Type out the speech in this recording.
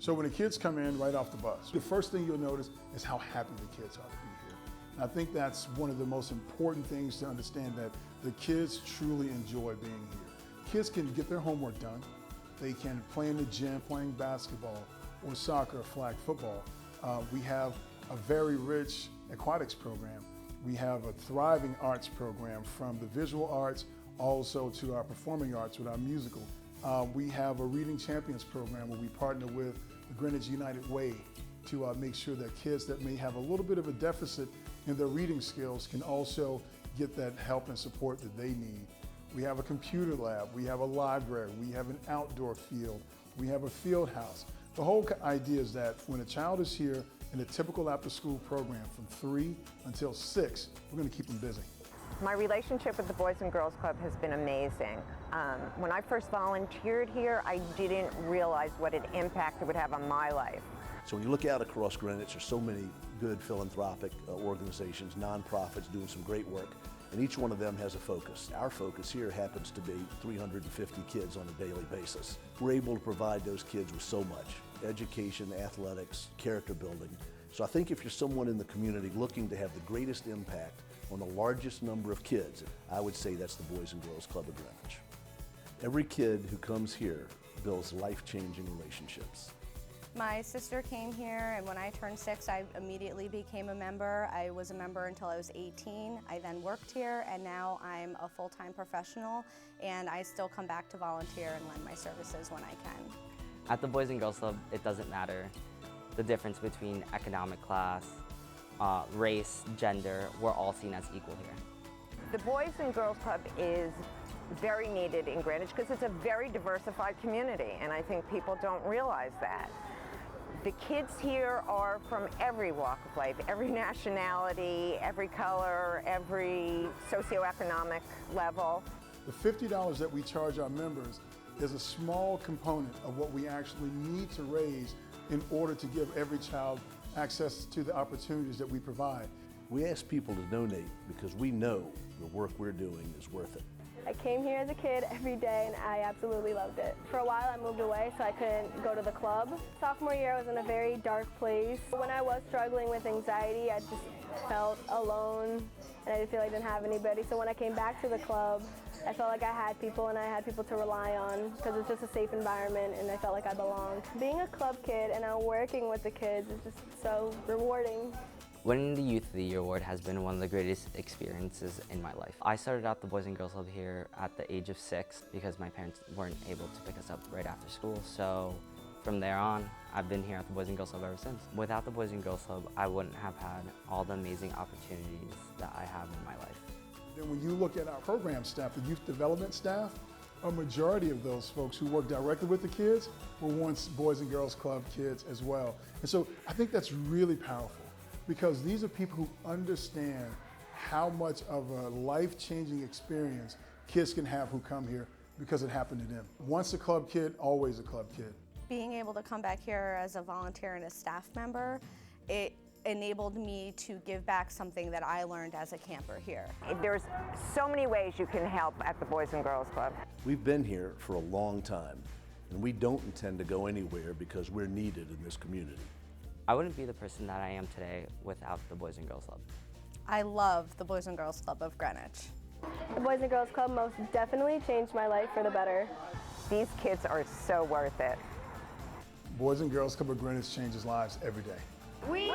So when the kids come in right off the bus, the first thing you'll notice is how happy the kids are to be here. And I think that's one of the most important things to understand, that the kids truly enjoy being here. Kids can get their homework done. They can play in the gym, playing basketball or soccer or flag football. We have a very rich aquatics program. We have a thriving arts program, from the visual arts also to our performing arts with our musical. We have a Reading Champions program where we partner with the Greenwich United Way to make sure that kids that may have a little bit of a deficit in their reading skills can also get that help and support that they need. We have a computer lab, we have a library, we have an outdoor field, we have a field house. The whole idea is that when a child is here in a typical after-school program from 3 until 6, we're going to keep them busy. My relationship with the Boys and Girls Club has been amazing. When I first volunteered here, I didn't realize what an impact it would have on my life. So when you look out across Greenwich, there's so many good philanthropic organizations, nonprofits doing some great work, and each one of them has a focus. Our focus here happens to be 350 kids on a daily basis. We're able to provide those kids with so much: education, athletics, character building. So I think if you're someone in the community looking to have the greatest impact on the largest number of kids, I would say that's the Boys and Girls Club of Greenwich. Every kid who comes here builds life-changing relationships. My sister came here, and when I turned 6, I immediately became a member. I was a member until I was 18. I then worked here, and now I'm a full-time professional, and I still come back to volunteer and lend my services when I can. At the Boys and Girls Club, it doesn't matter the difference between economic class, race, gender. We're all seen as equal here. The Boys and Girls Club is very needed in Greenwich because it's a very diversified community, and I think people don't realize that. The kids here are from every walk of life, every nationality, every color, every socioeconomic level. The $50 that we charge our members is a small component of what we actually need to raise in order to give every child access to the opportunities that we provide. We ask people to donate because we know the work we're doing is worth it. I came here as a kid every day, and I absolutely loved it. For a while I moved away, so I couldn't go to the club. Sophomore year I was in a very dark place. When I was struggling with anxiety, I just felt alone, and I didn't feel like I didn't have anybody. So when I came back to the club, I felt like I had people, and I had people to rely on, because it's just a safe environment, and I felt like I belonged. Being a club kid and now working with the kids is just so rewarding. Winning the Youth of the Year award has been one of the greatest experiences in my life. I started out the Boys and Girls Club here at the age of 6 because my parents weren't able to pick us up right after school. So from there on, I've been here at the Boys and Girls Club ever since. Without the Boys and Girls Club, I wouldn't have had all the amazing opportunities that I have in my life. Then when you look at our program staff, the youth development staff, a majority of those folks who work directly with the kids were once Boys and Girls Club kids as well. And so I think that's really powerful, because these are people who understand how much of a life-changing experience kids can have who come here because it happened to them. Once a club kid, always a club kid. Being able to come back here as a volunteer and a staff member, it enabled me to give back something that I learned as a camper here. There's so many ways you can help at the Boys and Girls Club. We've been here for a long time, and we don't intend to go anywhere because we're needed in this community. I wouldn't be the person that I am today without the Boys and Girls Club. I love the Boys and Girls Club of Greenwich. The Boys and Girls Club most definitely changed my life for the better. These kids are so worth it. Boys and Girls Club of Greenwich changes lives every day. We